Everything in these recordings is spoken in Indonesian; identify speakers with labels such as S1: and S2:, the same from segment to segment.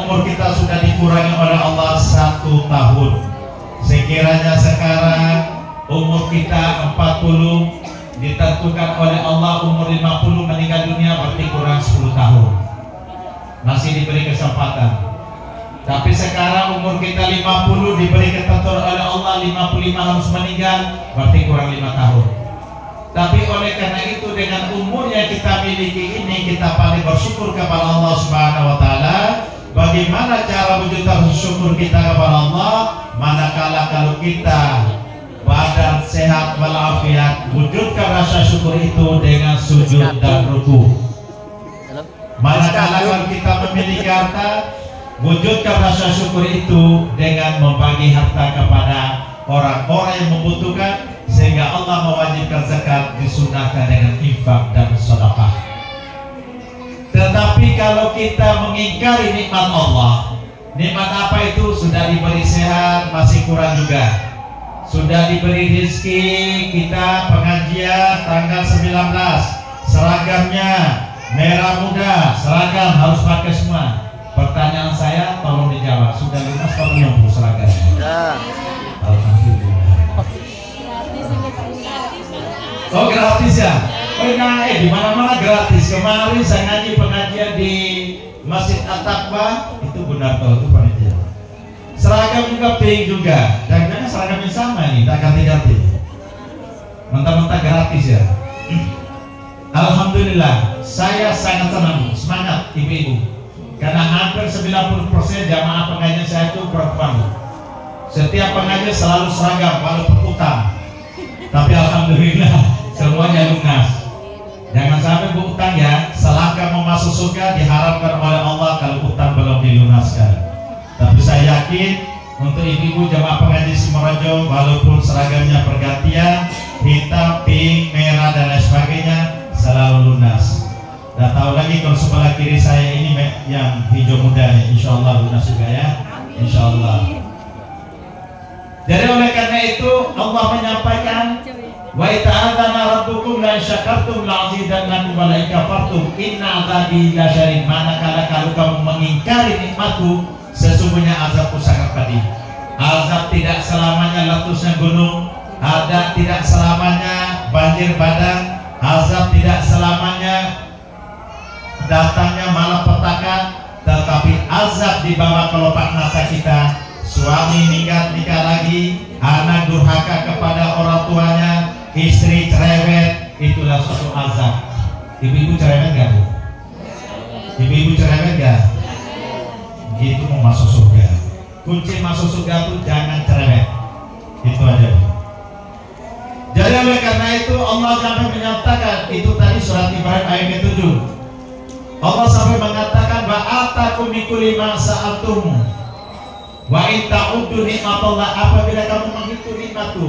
S1: Umur kita sudah dikurangi oleh Allah 1 tahun. Sekiranya sekarang umur kita 40, ditentukan oleh Allah umur 50 meninggal dunia, berarti kurang 10 tahun. Masih diberi kesempatan. Tapi sekarang umur kita 50, diberi ketentuan oleh Allah 55 harus meninggal, berarti kurang 5 tahun. Tapi oleh karena itu, dengan umur yang kita miliki ini, kita paling bersyukur kepada Allah Subhanahu wa Ta'ala. Bagaimana cara wujud syukur kita kepada Allah? Manakala kalau kita badan sehat walafiat, wujudkan rasa syukur itu dengan sujud dan ruku. Manakala kalau kita memiliki harta, wujudkan rasa syukur itu dengan membagi harta kepada orang-orang yang membutuhkan, sehingga Allah mewajibkan zakat, disunahkan dengan infak dan sedekah. Tetapi kalau kita mengingkari nikmat Allah, nikmat apa itu? Sudah diberi sehat, masih kurang juga. Sudah diberi rezeki, kita pengajian tanggal 19, seragamnya merah muda, seragam harus pakai semua. Pertanyaan saya, tolong dijawab, sudah lunas atau belum seragamnya? Sudah. Alhamdulillah. Oh, gratis ya? Di mana-mana gratis. Kemarin saya ngaji pengajian di Masjid At-Taqwa, itu benar tahu itu panitia. Seragam juga pink juga. Jangan-jangan seragamnya sama nih, tak ganti-ganti. Mentah-mentah gratis ya. Alhamdulillah, saya sangat senang, semangat ibu-ibu. Karena hampir 90% jamaah pengajian saya itu perempuan. Setiap pengajian selalu seragam walaupun utang. Tapi alhamdulillah semuanya lunas. Jangan sampai berutang ya, selangkah mau masuk surga diharapkan oleh Allah kalau utang belum dilunaskan. Tapi saya yakin untuk ibu-ibu jamaah pengaji Simorejo, walaupun seragamnya pergantian, hitam, pink, merah dan lain sebagainya, selalu lunas. Dan tahu lagi kalau sebelah kiri saya ini yang hijau muda, insya Allah lunas juga ya, insya Allah. Jadi oleh karena itu Allah menyampaikan, wa ta'adzana rabbukum la syakartum la'azidannakum wa la kafartum inna adzabi lasyadid. Manakala kalau kamu mengingkari nikmatku, sesungguhnya azabku sangat pedih. Azab tidak selamanya letusnya gunung, azab tidak selamanya banjir bandang, azab tidak selamanya datangnya malapetaka, tetapi azab di bawah kelopak mata kita. Suami nikah lagi, anak durhaka kepada orang tuanya, istri cerewet, itulah suatu azab. Ibu-ibu cerewet gak bu? Ibu-ibu cerewet gak? Gitu mau masuk surga. Kunci masuk surga itu jangan cerewet. Itu aja bu. Jadi oleh karena itu Allah sampai menyatakan, itu tadi surat Ibrahim ayat ke-7. Allah sampai mengatakan, ba'atakum mikuli ma'sa'atum wa in ta'uddu nikmatallah. Apabila kamu menghitung nikmatku,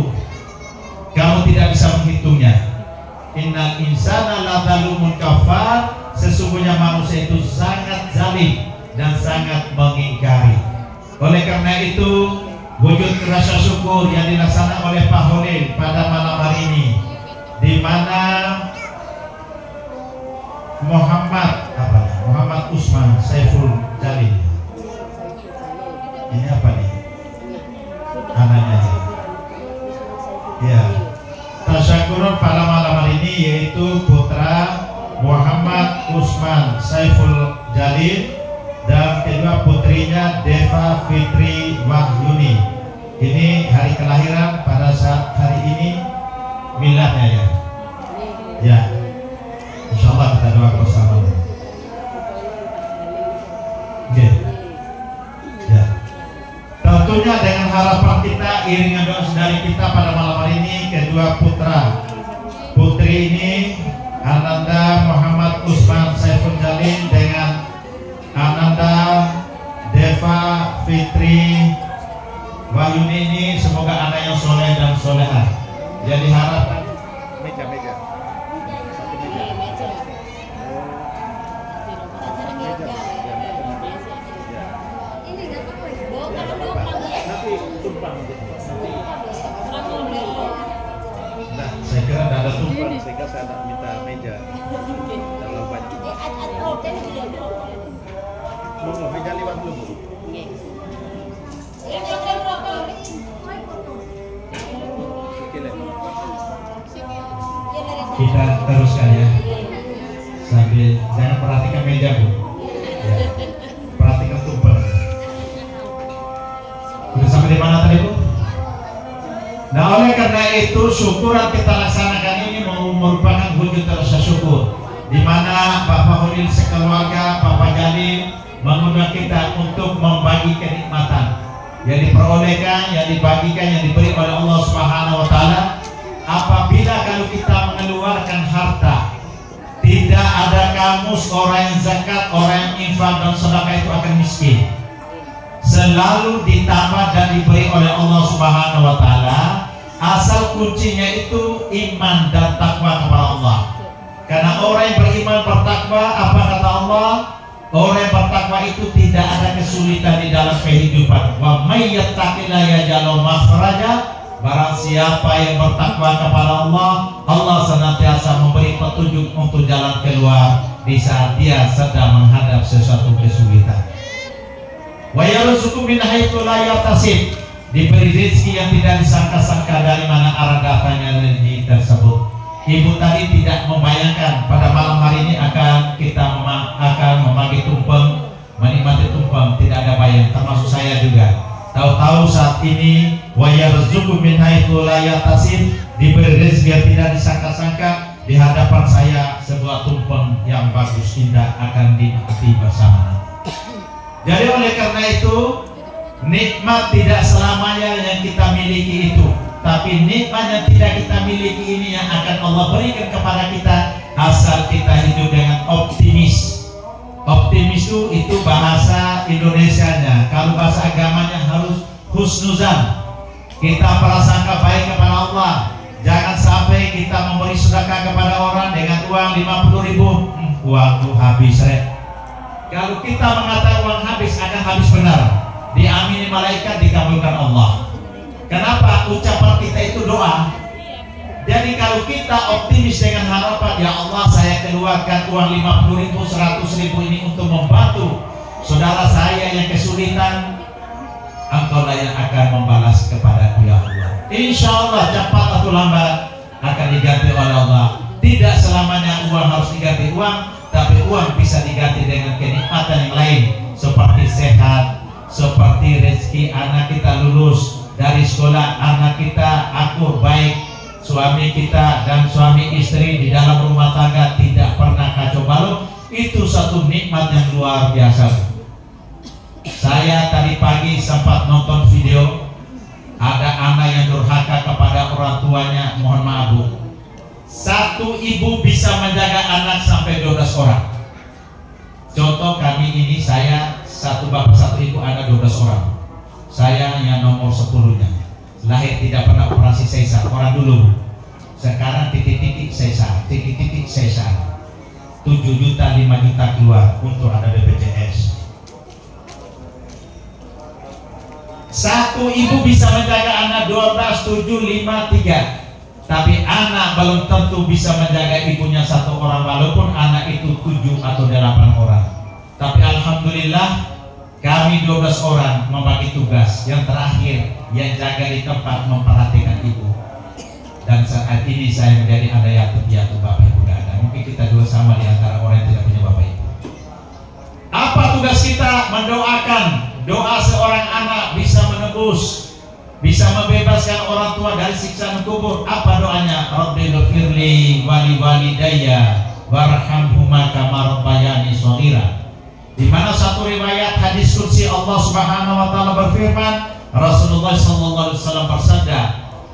S1: kamu tidak bisa menghitungnya. Innal insana ladzalumun kafar. Sesungguhnya manusia itu sangat zalim dan sangat mengingkari. Oleh karena itu, wujud rasa syukur yang dilaksanakan oleh Pak Holil pada malam hari ini, di mana Muhammad Usman Saiful Jalil, ini apa nih? Anaknya ya. Tasyakurun pada malam hari ini yaitu putra Muhammad Usman Saiful Jalil dan kedua putrinya Deva Fitri Wahyuni. Ini hari kelahiran pada saat hari ini miladnya ya. Ya. Insyaallah kita doa bersama. Oke. Ya. Tentunya dengan harapan kita, iringan doa saudari kita pada malam hari ini, kedua putra putri ini Ananda Muhammad Usman Saiful Jalil dengan Ananda Deva Fitri Wahyuni ini, semoga anak yang soleh dan solehah. Jadi harapkan meja. Nah, saya kira tidak ada tumpang, sehingga saya minta meja. Kalau banyak. Kita teruskan ya, sambil jangan perhatikan meja Bu ya. Perhatikan tumpeng. Sudah sampai di mana tadi Bu? Nah oleh karena itu syukuran kita laksanakan ini merupakan wujud rasa syukur, di mana Bapak Holil sekeluarga, Bapak Jalil mengundang kita untuk membagi kenikmatan yang diperolehkan, yang dibagikan, yang diberi oleh Allah Subhanahu wa Ta'ala. Apabila kalau kita mengeluarkan harta, tidak ada kamus orang yang zakat, orang yang infak dan sedekah itu akan miskin. Selalu ditambah dan diberi oleh Allah Subhanahu wa Ta'ala. Asal kuncinya itu iman dan takwa kepada Allah. Karena orang yang beriman bertakwa, apa kata Allah? Orang yang bertakwa itu tidak ada kesulitan di dalam kehidupan. Wa may yattaqillaha yaj'al lahu makhraja. Barang siapa yang bertakwa kepada Allah, Allah senantiasa memberi petunjuk untuk jalan keluar di saat dia sedang menghadap sesuatu kesulitan. Wa yarzuqu min haitsu la yahtasib. Diberi rezeki yang tidak disangka-sangka dari mana arah datangnya rezeki tersebut. Ibu tadi tidak membayangkan pada malam hari ini akan membagi tumpeng, menikmati tumpeng, tidak ada bayang, termasuk saya juga. Tahu-tahu saat ini wa yarzuqu min haitsu la yahtasib, diberi rezeki yang tidak disangka-sangka. Di hadapan saya sebuah tumpeng yang bagus indah akan dinikmati bersama. Jadi oleh karena itu nikmat tidak selamanya yang kita miliki itu, tapi nikmat yang tidak kita miliki ini yang akan Allah berikan kepada kita asal kita hidup dengan optimis. Optimis itu bahasa Indonesianya. Kalau bahasa agamanya harus husnuzan. Kita prasangka baik kepada Allah. Jangan sampai kita memberi sedekah kepada orang dengan uang 50.000. Uangku habis Kalau kita mengatakan uang habis, akan habis benar. Diamini malaikat, dikabulkan Allah. Kenapa? Ucapan kita itu doa. Jadi kalau kita optimis dengan harapan, ya Allah saya keluarkan uang 50.000, 100.000 ini untuk membantu saudara saya yang kesulitan, Engkau lah yang akan membalas kepada ya Allah. Insya Allah cepat atau lambat akan diganti oleh Allah. Tidak selamanya uang harus diganti uang, tapi uang bisa diganti dengan kenikmatan yang lain, seperti sehat, seperti rezeki anak kita lulus dari sekolah, anak kita akur baik, suami kita dan suami istri di dalam rumah tangga tidak pernah kacau balau. Itu satu nikmat yang luar biasa. Saya tadi pagi sempat nonton video, ada anak yang durhaka kepada orang tuanya. Mohon maaf Bu, satu ibu bisa menjaga anak sampai 12 orang. Contoh kami ini, saya satu bapak satu ibu, ada 12 orang. Saya yang nomor 10-nya. Lahir tidak pernah operasi sesar. Orang dulu. Sekarang titik-titik sesar, titik-titik sesar. 7 juta, 5 juta keluar untuk ada BPJS. Satu ibu bisa menjaga anak 12, 7, 5, 3. Tapi anak belum tentu bisa menjaga ibunya satu orang, walaupun anak itu 7 atau 8 orang. Tapi alhamdulillah kami 12 orang membagi tugas. Yang terakhir yang jaga di tempat memperhatikan ibu. Dan saat ini saya menjadi ada yatim piatu, bapak ibu tidak ada. Mungkin kita dua sama di antara orang yang tidak punya bapak ibu. Apa tugas kita? Mendoakan. Doa seorang anak bisa menebus, bisa membebaskan orang tua dari siksaan kubur. Apa doanya? Rabbighfirli wali walidayya warhamhuma kama rabbayani shaghira. Di mana satu riwayat hadis qudsi Allah Subhanahu wa taala berfirman, Rasulullah sallallahu alaihi wasallam bersabda,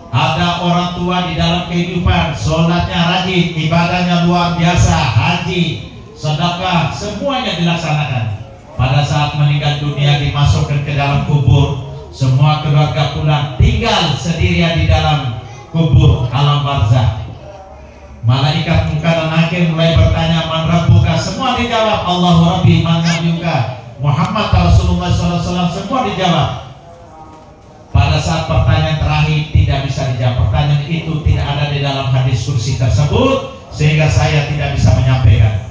S1: ada orang tua di dalam kehidupan, sholatnya rajin, ibadahnya luar biasa, haji, sedekah, semuanya dilaksanakan. Pada saat meninggal dunia dimasukkan ke dalam kubur, semua keluarga pulang, tinggal sendirian di dalam kubur alam barzah. Malaikat munkar dan nakir mulai bertanya, man rabbuka? Semua dijawab, Allahu rabbi, man nabiyuka? Muhammad Rasulullah SAW. Semua dijawab. Pada saat pertanyaan terakhir tidak bisa dijawab. Pertanyaan itu tidak ada di dalam hadis kursi tersebut, sehingga saya tidak bisa menyampaikan.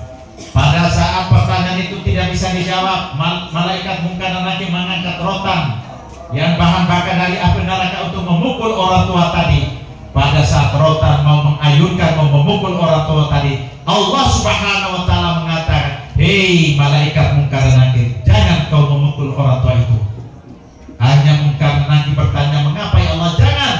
S1: Pada saat pertanyaan itu tidak bisa dijawab, malaikat mungkar dan nakir mengangkat rotan yang bahan bakar dari api neraka untuk memukul orang tua tadi. Pada saat rotan mau mengayunkan, mau memukul orang tua tadi, Allah Subhanahu wa Ta'ala mengatakan, hei malaikat mungkar dan nakir, jangan kau memukul orang tua itu. Hanya mungkar dan nakir bertanya, mengapa ya Allah? Jangan,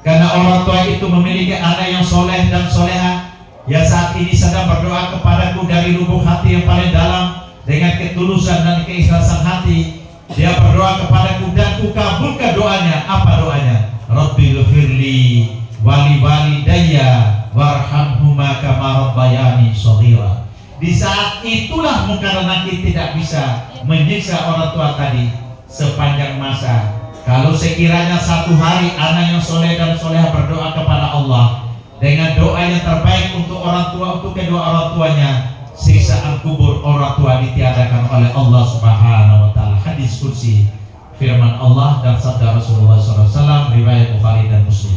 S1: karena orang tua itu memiliki anak yang soleh dan soleha, yang saat ini sedang berdoa kepadaku dari lubuk hati yang paling dalam dengan ketulusan dan keikhlasan hati. Dia berdoa kepadaku dan kukabulkan doanya. Apa doanya? Rabbil ghfirli wali walidayya warhamhuma kama rabbayani shaghira. Di saat itulah mungkar dan nakir tidak bisa menyiksa orang tua tadi sepanjang masa. Kalau sekiranya satu hari anak yang soleh dan soleha berdoa kepada Allah dengan doa yang terbaik untuk orang tua, untuk kedua orang tuanya, siksaan kubur orang tua ditiadakan oleh Allah Subhanahu wa Ta'ala. Hadis kursi, firman Allah dan sabda Rasulullah SAW, riwayat Bukhari dan Muslim.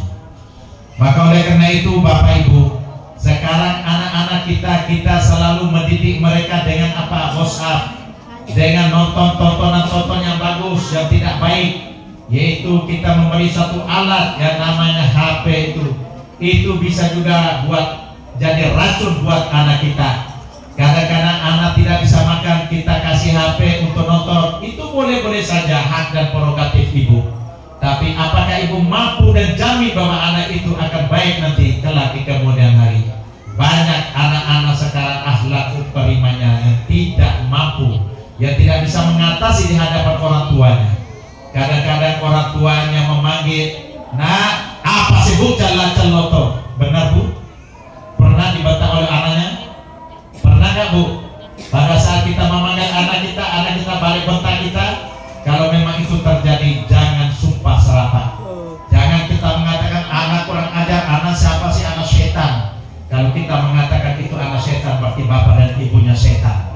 S1: Maka oleh karena itu Bapak Ibu, sekarang anak-anak kita selalu mendidik mereka dengan apa? WhatsApp, dengan nonton tontonan yang bagus yang tidak baik, yaitu kita memberi satu alat yang namanya HP itu bisa juga buat jadi racun buat anak kita. Kadang-kadang anak tidak bisa makan, kita kasih HP untuk nonton, itu boleh-boleh saja, hak dan prerogatif ibu. Tapi apakah ibu mampu dan jamin bahwa anak itu akan baik nanti kelak di kemudian hari? Banyak anak-anak sekarang akhlak utamanya yang tidak mampu, yang tidak bisa mengatasi di hadapan orang tuanya. Kadang-kadang orang tuanya memanggil, nah apa sih bu celoto? Benar bu? Pernah dibantah oleh anaknya? Pernah nggak bu? Pada saat kita memanggil anak kita balik bentak kita. Kalau memang itu terjadi, jangan sumpah serapah. Jangan kita mengatakan anak kurang ajar, anak siapa sih, anak setan. Kalau kita mengatakan itu anak setan, berarti bapak dan ibunya setan.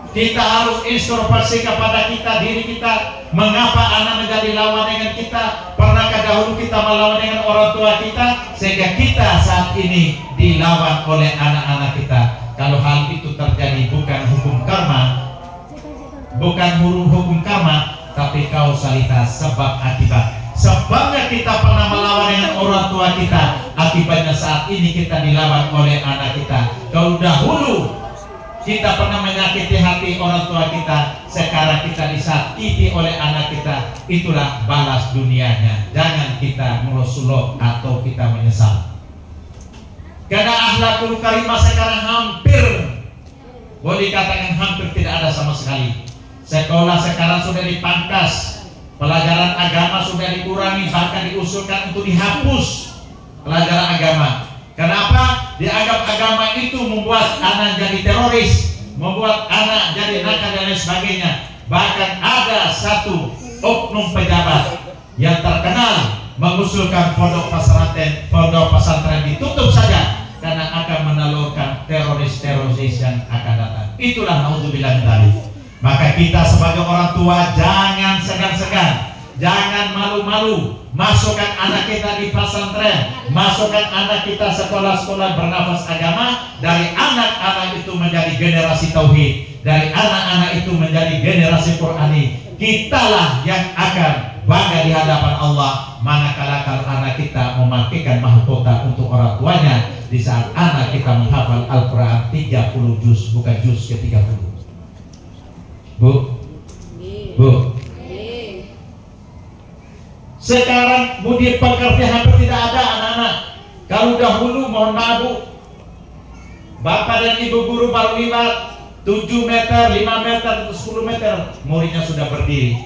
S1: Kita harus introspeksi kepada diri kita. Mengapa anak menjadi lawan dengan kita? Pernahkah dahulu kita melawan dengan orang tua kita sehingga kita saat ini dilawan oleh anak-anak kita? Kalau hal itu terjadi bukan hukum karma, tapi kausalitas, sebab akibat. Sebabnya kita pernah melawan dengan orang tua kita, akibatnya saat ini kita dilawan oleh anak kita. Kalau dahulu kita pernah menyakiti hati orang tua kita, sekarang kita disakiti oleh anak kita. Itulah balas dunianya. Jangan kita merosulok atau kita menyesal. Karena akhlakul karimah sekarang hampir, boleh dikatakan hampir tidak ada sama sekali. Sekolah sekarang sudah dipangkas, pelajaran agama sudah dikurangi, bahkan diusulkan untuk dihapus pelajaran agama. Kenapa? Dianggap agama itu membuat anak jadi teroris, membuat anak jadi nakal dan lain sebagainya. Bahkan ada satu oknum pejabat yang terkenal mengusulkan pondok pesantren ditutup saja karena akan menelurkan teroris yang akan datang. Itulah naudzubillah min dzalik. Maka kita sebagai orang tua jangan segan-segan, jangan malu-malu masukkan anak kita di pesantren, masukkan anak kita sekolah-sekolah bernafas agama. Dari anak-anak itu menjadi generasi tauhid, dari anak-anak itu menjadi generasi Qurani. Kitalah yang akan bangga di hadapan Allah manakala kalau anak kita memakaikan mahkota untuk orang tuanya di saat anak kita menghafal Al-Quran 30 juz, bukan juz ke-30. Bu, sekarang budi pekerti hampir tidak ada anak-anak. Kalau dahulu, mohon maaf bu, bapak dan ibu guru baru lihat 7 meter, 5 meter, 10 meter, muridnya sudah berdiri.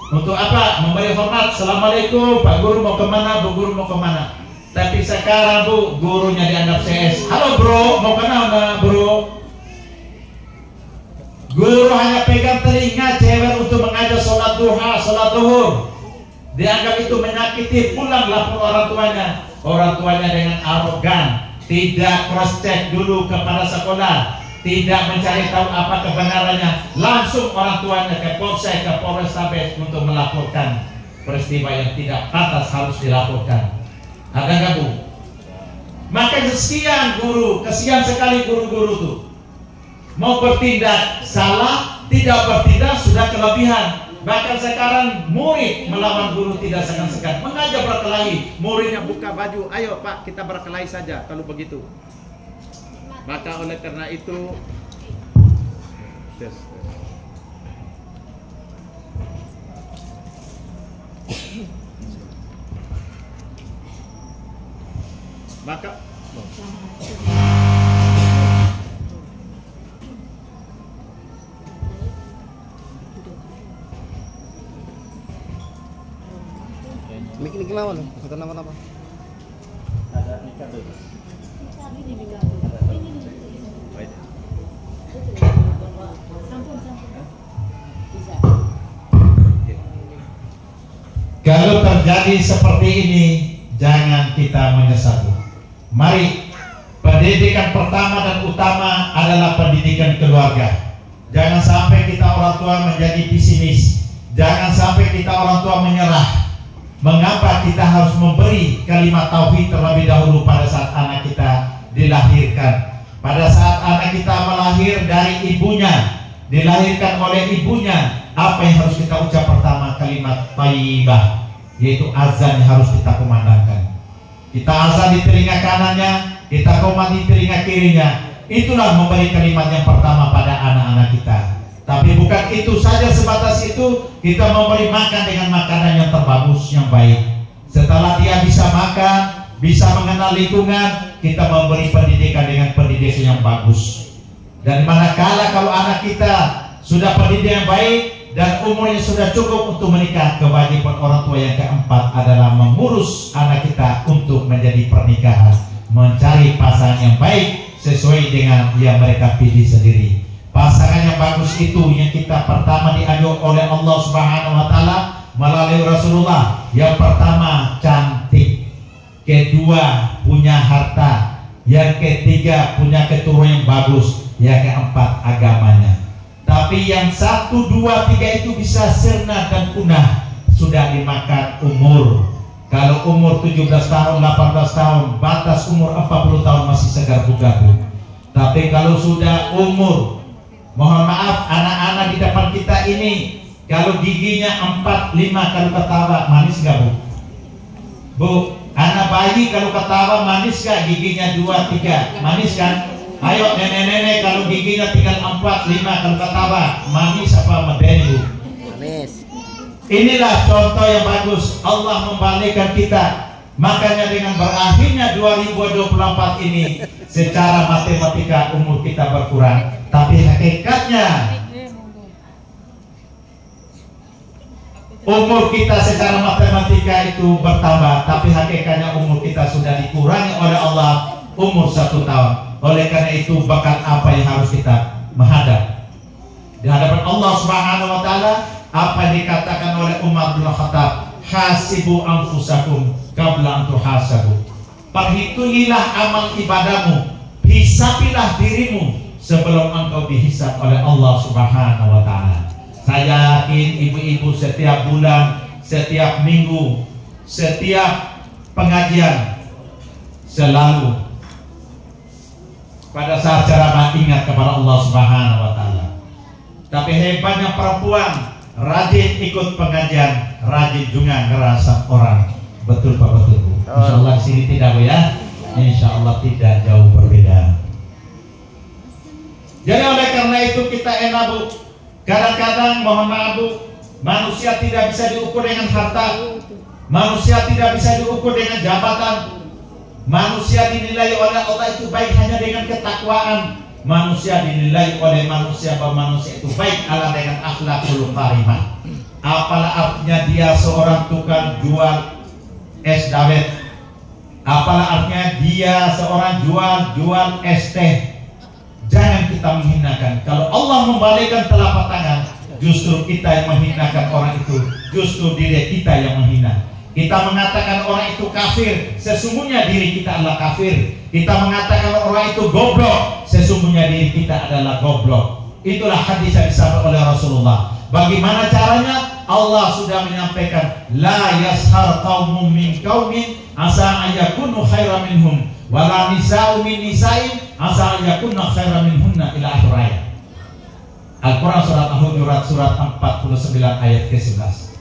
S1: Untuk apa? Memberi hormat. Assalamualaikum, Pak Guru mau kemana? Bu Guru mau kemana? Tapi sekarang bu, gurunya dianggap CS. Halo bro, mau kemana bro? Guru hanya pegang telinga cewek untuk mengajar sholat duha, sholat duhur. Dianggap itu menyakiti, pulang lapor orang tuanya. Orang tuanya dengan arogan, tidak cross check dulu kepada sekolah, tidak mencari tahu apa kebenarannya, langsung orang tuanya ke Polsek, ke Polrestabes untuk melaporkan peristiwa yang tidak pantas harus dilaporkan. Ada nggak bu? Maka sekian guru, kesian sekali guru-guru tuh mau bertindak salah, tidak bertindak sudah kelebihan. Bahkan sekarang murid melawan guru tidak segan-segan, mengajar berkelahi. Muridnya buka baju, ayo Pak kita berkelahi saja kalau begitu. Maka oleh karena itu maka
S2: Niki lawan, kata nama-nama.
S1: ada nikah dulu. Kalau terjadi seperti ini, jangan kita menyesal. Mari, pendidikan pertama dan utama adalah pendidikan keluarga. Jangan sampai kita orang tua menjadi pesimis. Jangan sampai kita orang tua menyerah. Mengapa kita harus memberi kalimat tauhid terlebih dahulu pada saat anak kita dilahirkan? Pada saat anak kita melahir dari ibunya, dilahirkan oleh ibunya, apa yang harus kita ucap pertama? Kalimat thayyibah, yaitu azan yang harus kita kumandangkan. Kita azan di telinga kanannya, kita qomat di telinga kirinya. Itulah memberi kalimat yang pertama pada anak-anak kita. Tapi bukan itu saja, sebatas itu kita memberi makan dengan makanan yang terbagus, yang baik. Setelah dia bisa makan, bisa mengenal lingkungan, kita memberi pendidikan dengan pendidikan yang bagus. Dan manakala kalau anak kita sudah pendidikan yang baik dan umurnya sudah cukup untuk menikah, kewajiban orang tua yang keempat adalah mengurus anak kita untuk menjadi pernikahan, mencari pasangan yang baik sesuai dengan yang mereka pilih sendiri. Pasangan yang bagus itu yang kita pertama dianjur oleh Allah Subhanahu wa taala melalui Rasulullah. Yang pertama cantik, kedua punya harta, yang ketiga punya keturunan yang bagus, yang keempat agamanya. Tapi yang 1, 2, 3 itu bisa sirna dan punah sudah dimakan umur. Kalau umur 17 tahun, 18 tahun, batas umur 40 tahun masih segar bugar. Tapi kalau sudah umur, mohon maaf, anak-anak di depan kita ini kalau giginya 4, 5 kalau ketawa manis gak Bu? Bu, anak bayi kalau ketawa manis gak? Giginya 2, 3 manis kan? Ayo nenek-nenek kalau giginya tinggal 4, 5 kalau ketawa manis apa medeni Bu?
S2: Manis.
S1: Inilah contoh yang bagus. Allah membalikkan kita. Makanya dengan berakhirnya 2024 ini, secara matematika umur kita berkurang, tapi hakikatnya umur kita secara matematika itu bertambah, tapi hakikatnya umur kita sudah dikurangi oleh Allah umur 1 tahun. Oleh karena itu, bakat apa yang harus kita menghadap di hadapan Allah Subhanahu wa taala? Apa yang dikatakan oleh Umar bin Khattab, hasibu anfusakum qabla an tuhasabu. Perhitungilah amal ibadahmu, hisabilah dirimu sebelum engkau dihisab oleh Allah Subhanahu wa taala. Saya yakin ibu-ibu setiap bulan, setiap minggu, setiap pengajian selalu pada saat ceramah ingat kepada Allah Subhanahu wa taala. Tapi hebatnya perempuan, rajin ikut pengajian, rajin juga ngerasa orang. Betul Pak, betul Bu. Insyaallah di sini tidak Bu ya. Insyaallah tidak jauh berbeda. Jadi oleh karena itu kita enak Bu. Kadang-kadang mohon maaf Bu, manusia tidak bisa diukur dengan harta, manusia tidak bisa diukur dengan jabatan. Manusia dinilai oleh Allah itu baik hanya dengan ketakwaan. Manusia dinilai oleh manusia bahwa manusia itu baik adalah dengan akhlakul karimah. Apalah artinya dia seorang tukang jual es dawet, apalah artinya dia seorang jual es teh. Jangan kita menghinakan. Kalau Allah membalikkan telapak tangan, justru kita yang menghinakan orang itu, justru diri kita yang menghina. Kita mengatakan orang itu kafir, sesungguhnya diri kita adalah kafir. Kita mengatakan orang itu goblok, sesungguhnya diri kita adalah goblok. Itulah hadis yang disampaikan oleh Rasulullah. Bagaimana caranya? Allah sudah menyampaikan, la yashar qaumun min qaumin asa ayakunu khairan minhum wala nisa'u min nisa'in asa ayakunna khairan minhunna ila akhir ayat. Al-Quran surat Al-Hujurat surat 49 ayat ke-11.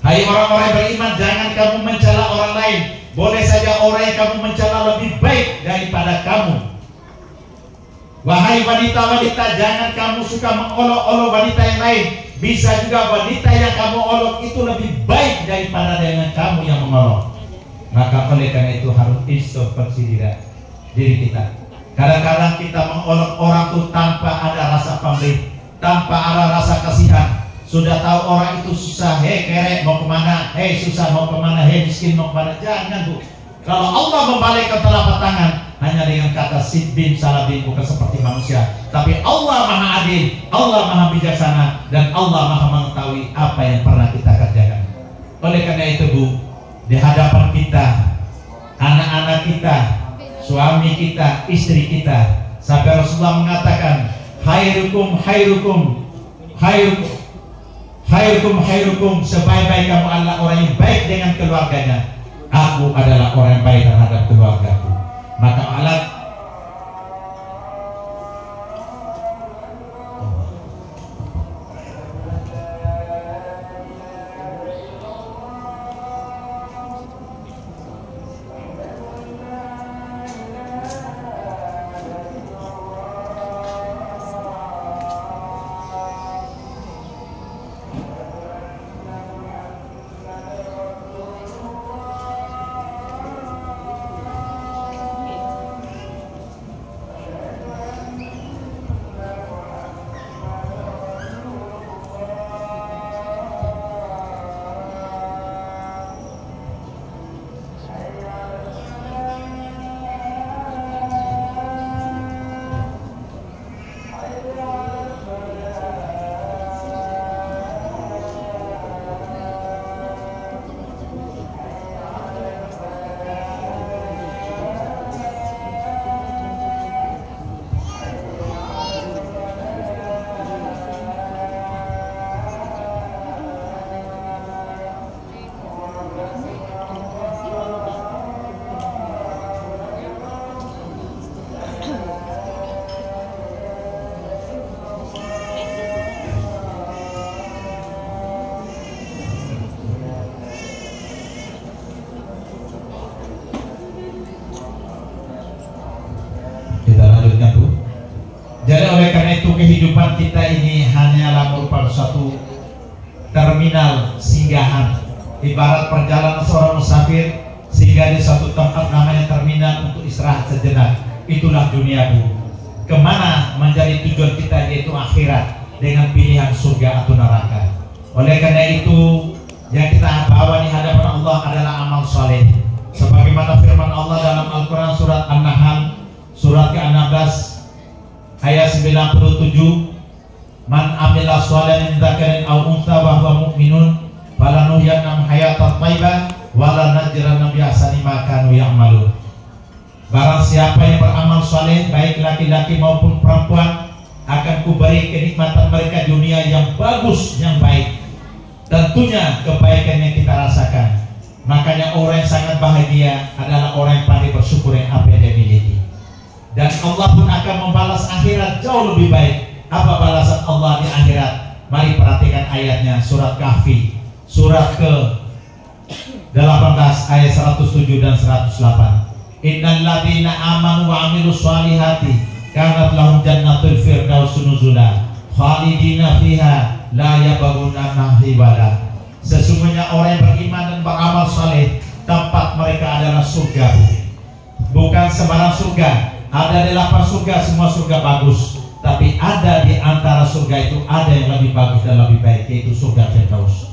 S1: Hai orang-orang beriman, jangan kamu mencela orang lain. Boleh saja orang yang kamu mencela lebih baik daripada kamu. Wahai wanita-wanita, jangan kamu suka mengolok-olok wanita yang lain. Bisa juga wanita yang kamu olok itu lebih baik daripada dengan kamu yang mengolok. Maka oleh karena itu harus introspeksi diri kita. Kadang-kadang kita mengolok orang itu tanpa ada rasa pamrih, tanpa ada rasa kasihan. Sudah tahu orang itu susah, hei kerek mau kemana, hei susah mau kemana, hei miskin mau kemana. Jangan bu. Kalau Allah membalikkan telapak tangan hanya dengan kata sidbin salabin, bukan seperti manusia. Tapi Allah maha adil, Allah maha bijaksana, dan Allah maha mengetahui apa yang pernah kita kerjakan. Oleh karena itu bu, di hadapan kita, anak-anak kita, suami kita, istri kita, sampai Rasulullah mengatakan, khairukum khairukum khairukum khairukum khairukum, sebaik-baik kamu adalah orang yang baik dengan keluarganya. Aku adalah orang yang baik terhadap keluargaku. Maka alat jadi oleh karena itu kehidupan kita ini hanyalah merupakan suatu terminal singgahan, ibarat perjalanan seorang musafir singgah di suatu tempat namanya terminal untuk istirahat sejenak. Itulah dunia bu. Kemana menjadi tujuan kita, yaitu akhirat dengan pilihan surga atau neraka. Oleh karena itu yang kita bawa di hadapan Allah adalah amal soleh. Sebagaimana firman Allah dalam Al-Quran surat An-Nahl surat ke-16 ayat 97, man amila sholihan min dzakarin aw untha wa huwa mu'minun falanuhyannahum hayatan thayyibah wa lanajziyannahum bi ahsani ma kanu ya'malun. Barang siapa yang beramal saleh baik laki-laki maupun perempuan, akan kuberi kenikmatan mereka dunia yang bagus, yang baik. Tentunya kebaikan yang kita rasakan. Makanya orang yang sangat bahagia adalah orang yang pandai bersyukur yang apa yang dia miliki. Dan Allah pun akan membalas akhirat jauh lebih baik. Apa balasan Allah di akhirat? Mari perhatikan ayatnya, surat Kahfi surat ke-18 ayat 107 dan 108. Innal ladzina amanu wa amilus solihati kanat lahum jannatul firdaus nuzula khalidina fiha la yabghuna mahibala. Sesungguhnya orang yang beriman dan beramal saleh, tempat mereka adalah surga. Bukan sembarang surga. Ada 8 surga, semua surga bagus. Tapi ada di antara surga itu ada yang lebih bagus dan lebih baik, yaitu surga Firdaus.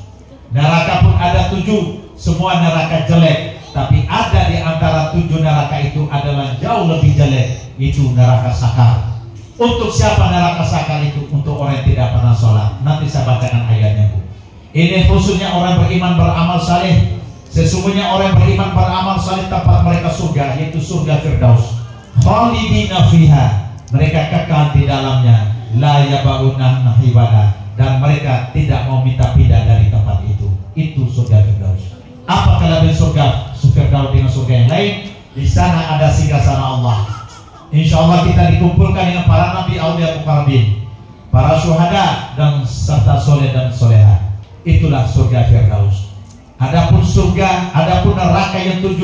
S1: Neraka pun ada 7, semua neraka jelek. Tapi ada di antara 7 neraka itu adalah jauh lebih jelek, itu neraka sakar. Untuk siapa neraka sakar itu? Untuk orang yang tidak pernah sholat. Nanti saya bacakan ayatnya bu. Ini khususnya orang beriman beramal saleh. Sesungguhnya orang beriman beramal saleh tempat mereka surga, yaitu surga Firdaus. Khalidina fiha, mereka kekal di dalamnya. La yabghuna mahibala, dan mereka tidak mau minta pindah dari tempat itu. Itu surga Firdaus. Apa kelebihan surga Firdaus dengan surga yang lain? Di sana ada singgasana Allah. Insya Allah kita dikumpulkan dengan para nabi, aulia, muqarrabin, para syuhada dan serta soleh dan soleha. Itulah surga Firdaus. Adapun surga, adapun neraka yang 7,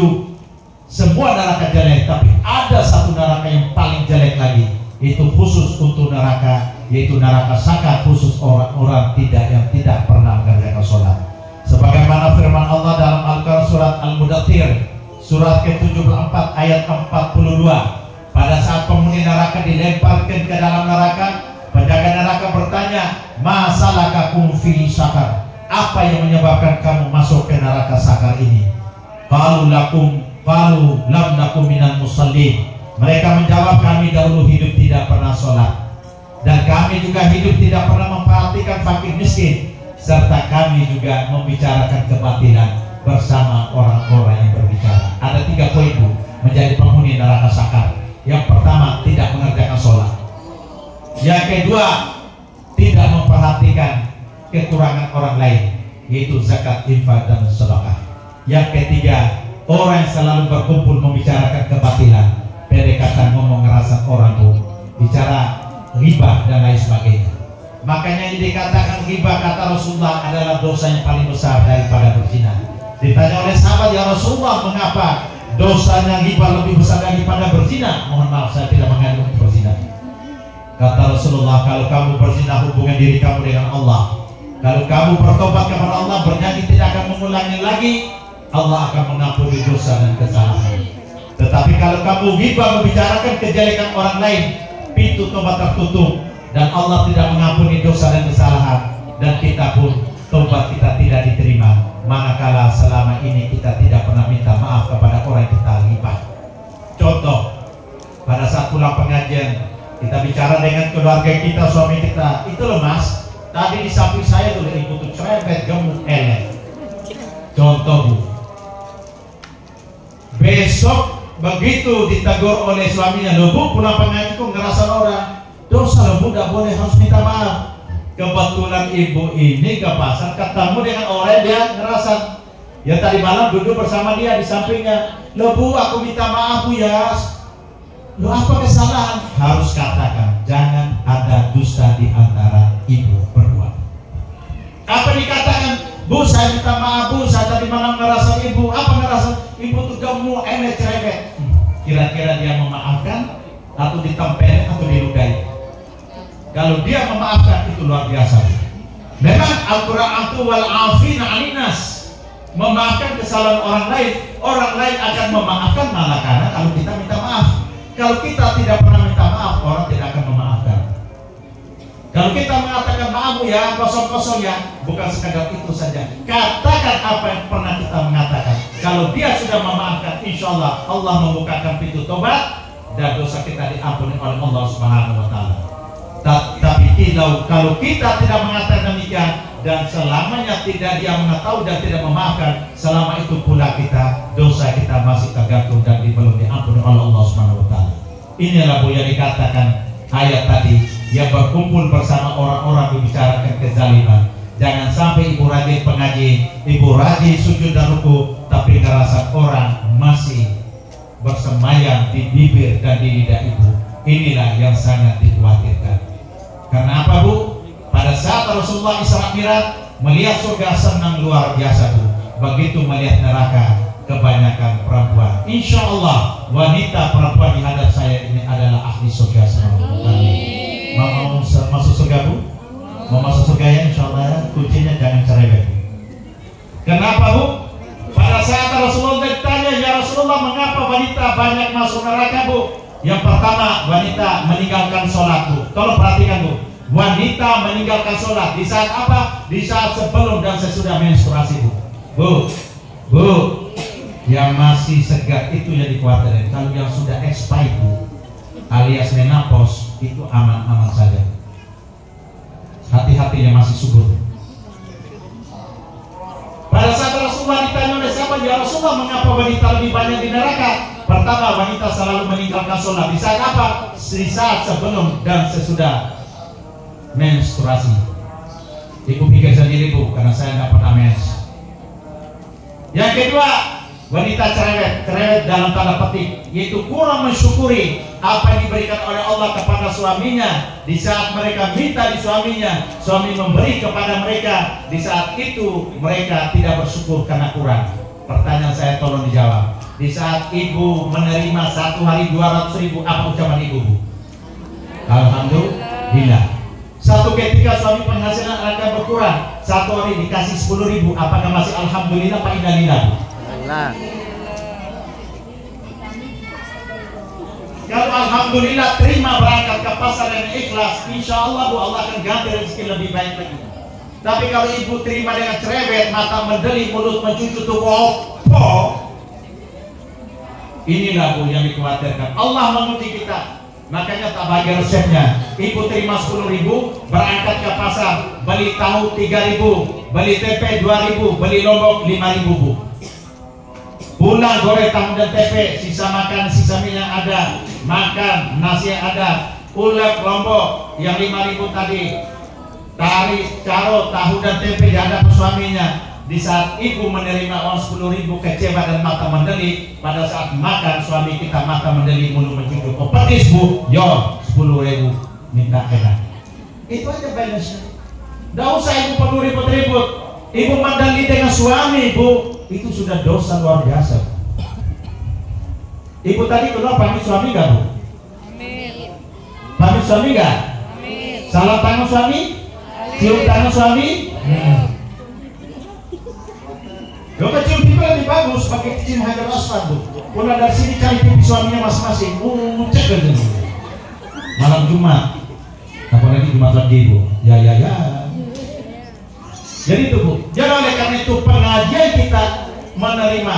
S1: semua neraka jelek, tapi ada satu neraka yang paling jelek lagi. Itu khusus untuk neraka, yaitu neraka sakar, khusus orang-orang yang tidak pernah mengerjakan sholat. Sebagaimana firman Allah dalam Al-Quran surat Al-Mudaththir surat ke-74 ayat 42, pada saat penghuni neraka dilemparkan ke dalam neraka, penjaga neraka bertanya, ma salakakum fi sakar, apa yang menyebabkan kamu masuk ke neraka sakar ini? Qalu lam nakum minal musallin. Mereka menjawab, kami dahulu hidup tidak pernah sholat, dan kami juga hidup tidak pernah memperhatikan fakir miskin, serta kami juga membicarakan kebatilan bersama orang-orang yang berbicara. Ada 3 poin Bu menjadi penghuni neraka sakar. Yang pertama, tidak mengerjakan sholat. Yang kedua, tidak memperhatikan kekurangan orang lain, yaitu zakat, infak, dan sedekah. Yang ketiga, orang yang selalu berkumpul membicarakan kebatilan, pendekatan ngomong ngerasa orang Bu, bicara riba dan lain sebagainya. Makanya ini dikatakan riba, kata Rasulullah, adalah dosa yang paling besar daripada berzina. Ditanya oleh sahabat, ya Rasulullah, mengapa dosanya riba lebih besar daripada berzina? Mohon maaf, saya tidak mengandung berzina. Kata Rasulullah, kalau kamu berzina, hubungan diri kamu dengan Allah. Kalau kamu bertobat kepada Allah, bernyanyi tidak akan mengulangi lagi, Allah akan mengampuni dosa dan kesalahan. Tetapi kalau kamu riba, membicarakan kejelekan orang lain, pintu tobat tertutup, dan Allah tidak mengampuni dosa dan kesalahan, dan kita pun tobat kita tidak diterima. Manakala selama ini kita tidak pernah minta maaf kepada orang yang kita ghibah. Contoh, pada saat pulang pengajian, kita bicara dengan keluarga kita, suami kita, itu loh mas, tadi di samping saya tuh ibu tuh cerewet, gemuk, elek. Contoh Bu, besok begitu ditegur oleh suaminya, loh Bu, pulang pengajian kok ngerasa orang dosa, loh Bu, gak boleh, harus minta maaf. Kebetulan ibu ini ke pasar ketemu dengan orang dia ngerasa, ya tadi malam duduk bersama dia di sampingnya, loh Bu, aku minta maaf Bu ya. Loh apa kesalahan? Harus katakan, jangan ada dusta di antara ibu berdua. Apa dikatakan? Bu, saya minta maaf Bu, saya tadi malam ngerasa ibu, apa ngerasa? Ibu tuh gemuk, enek, cerewet. Kira-kira dia memaafkan atau ditempelin atau diludahi? Kalau dia memaafkan, itu luar biasa. Memang Al-Quran itu wal afina 'anil nas, memaafkan kesalahan orang lain akan memaafkan manakala kalau kita minta maaf. Kalau kita tidak pernah minta maaf, orang tidak akan memaafkan. Kalau kita mengatakan maaf ya, kosong-kosong ya, bukan sekadar itu saja. Katakan apa yang pernah kita mengatakan. Kalau dia sudah memaafkan, insya Allah Allah membukakan pintu tobat dan dosa kita diampuni oleh Allah Subhanahu wa Ta'ala. Tapi kalau kita tidak mengatakan demikian dan selamanya tidak dia mengetahui dan tidak memaafkan, selama itu pula dosa kita masih tergantung dan belum diampuni oleh Allah Subhanahu wa Ta'ala. Inilah Bu yang dikatakan ayat tadi, yang berkumpul bersama orang-orang membicarakan kezaliman. Jangan sampai ibu rajin pengaji, ibu rajin sujud dan ruku, tapi ngerasa orang masih bersemayam di bibir dan di lidah ibu. Inilah yang sangat dikhawatirkan. Karena apa Bu? Pada saat Rasulullah Isra Mi'raj melihat surga senang luar biasa Bu. Begitu melihat neraka kebanyakan perempuan. Insya Allah wanita perempuan di hadap saya ini adalah ahli surga semua. Mau masuk surga Bu? Mau masuk surga ya insya Allah ya. Kuncinya jangan cerewet. Kenapa Bu? Pada saat Rasulullah ditanya, ya Rasulullah mengapa wanita banyak masuk neraka Bu? Yang pertama, wanita meninggalkan sholat Bu. Tolong perhatikan Bu, wanita meninggalkan sholat di saat apa? Di saat sebelum dan sesudah menstruasi Bu. Bu, yang masih segar itu yang dikhawatirkan. Kalau yang sudah expired Bu, alias menopause, itu aman-aman saja. Hati-hati yang masih subur. Pada saat Rasulullah ditanya oleh sahabat, ya Rasulullah mengapa wanita lebih banyak di neraka? Pertama, wanita selalu meninggalkan sholat di saat apa? Di saat sebelum dan sesudah menstruasi. Ibu pikir sendiri Bu, karena saya nggak pernah mens. Yang kedua, wanita cerewet dalam tanda petik, yaitu kurang mensyukuri apa yang diberikan oleh Allah kepada suaminya. Di saat mereka minta di suaminya, suami memberi kepada mereka. Di saat itu mereka tidak bersyukur karena kurang. Pertanyaan saya tolong dijawab. Di saat ibu menerima 1 hari 200.000, apa ucapan ibu? Alhamdulillah. Satu ketika suami penghasilan akan berkurang, 1 hari dikasih 10.000, apakah masih alhamdulillah Pak Innalillah?
S2: Nah,
S1: kalau alhamdulillah terima berangkat ke pasar yang ikhlas, insya Allah Bu, Allah akan ganti rezeki lebih baik lagi. Tapi kalau ibu terima dengan cerewet, mata mendeli, mulut mencucu tubuh, inilah Bu yang dikhawatirkan. Allah menguji kita. Makanya tak bagi resepnya. Ibu terima 10.000, berangkat ke pasar, beli tahu 3.000, beli tempe 2.000, beli lombok 5.000 Bu. Pulang goreng tahu dan tempe, sisa makan, sisa minyak ada, makan nasi ada, ulek lombok yang 5.000 tadi, tarik caro tahu dan tempe dihadap suaminya. Di saat ibu menerima uang 10.000 kecewa dan mata mendeli, pada saat makan suami kita mata mendeli, mulut mencucuk. Oh petis Bu, yo 10.000 minta enak. Itu aja balance-nya. Tidak usah ibu perlu ribut-ribut. Ibu mendeli dengan suami Bu, itu sudah dosa luar biasa. Ibu tadi keluar pamit suami nggak Bu?
S3: Amin.
S1: Pamit suami nggak?
S3: Amin.
S1: Salam tangan suami? Cium tangan suami? Lo kecium pipi lebih bagus pakai cium hajar aswad Bu. Pulang dari sini cari pipi suaminya masing-masing. Cek aja. Malam Jumat, apalagi Jumat lagi Bu. Ya. Jadi itu Bu. Jadi oleh karena itu pengajian kita menerima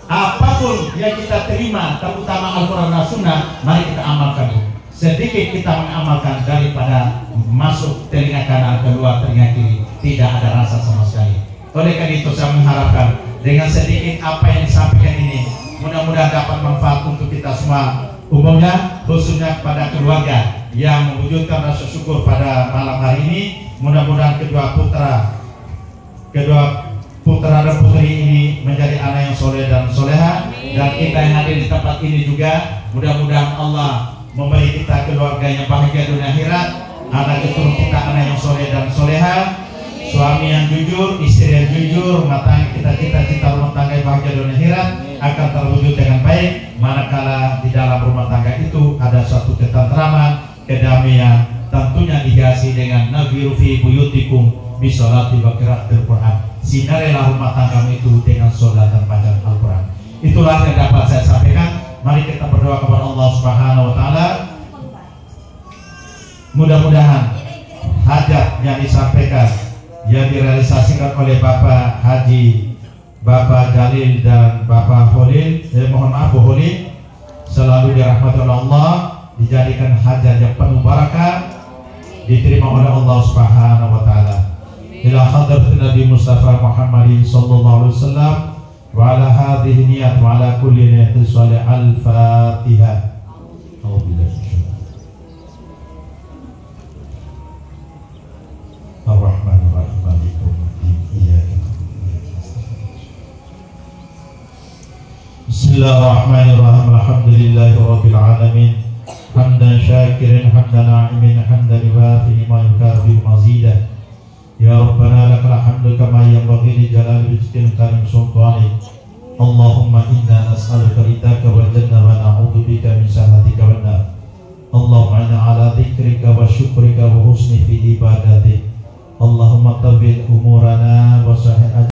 S1: apapun yang kita terima, terutama Al-Quran dan Sunnah, mari kita amalkan Bu. Sedikit kita mengamalkan daripada masuk telinga kanan keluar telinga kiri, tidak ada rasa sama sekali. Oleh karena itu saya mengharapkan dengan sedikit apa yang disampaikan ini, mudah-mudahan dapat manfaat untuk kita semua, umumnya khususnya kepada keluarga yang mewujudkan rasa syukur pada malam hari ini. Mudah-mudahan kedua putra dan putri ini menjadi anak yang soleh dan soleha, dan kita yang hadir di tempat ini juga mudah-mudahan Allah memberi kita keluarga yang bahagia dunia akhirat, anak keturunan kita anak yang soleh dan soleha, suami yang jujur, istri yang jujur, rumah tangga kita cita-cita rumah tangga yang bahagia dunia akhirat akan terwujud dengan baik manakala di dalam rumah tangga itu ada suatu ketentraman, kedamaian, tentunya dihiasi dengan nabiru fi buyutikum bisolati wa qiraatil Qur'an. Sinarilah rumah tanggamu itu dengan sholat dan bacaan Al-Quran. Itulah yang dapat saya sampaikan. Mari kita berdoa kepada Allah Subhanahu wa Ta'ala. Mudah-mudahan hajat yang disampaikan, yang direalisasikan oleh Bapak Haji, Bapak Jalil dan Bapak Holil, mohon maaf Bu Holil, selalu dirahmati oleh Allah, dijadikan hajat yang penuh barakah, diterima oleh Allah Subhanahu wa Ta'ala. Ila hadratin Nabi Mustafa Muhammadin sallallahu alaihi wasallam wa ala hadhihi niyat wa ala kulli niyatin shalih. Al-Fatihah. Bismillahirrahmanirrahim. Alhamdulillahi rabbil alamin. Hamdan syakirin, hamdan na'imin, hamdan wafi ma yukafi mazidah. Ya Rabbana lakal hamdu kama yanbaghi li jalali wajhikal karim sultanik. Allahumma inna nas'aluka ridaka wal jannah wa na'udzubika min sakhatika wan nar. Allahumma inna ala dzikrika wa syukrika wa husni fi ibadatik. Allahumma tawwil umurana wa sahih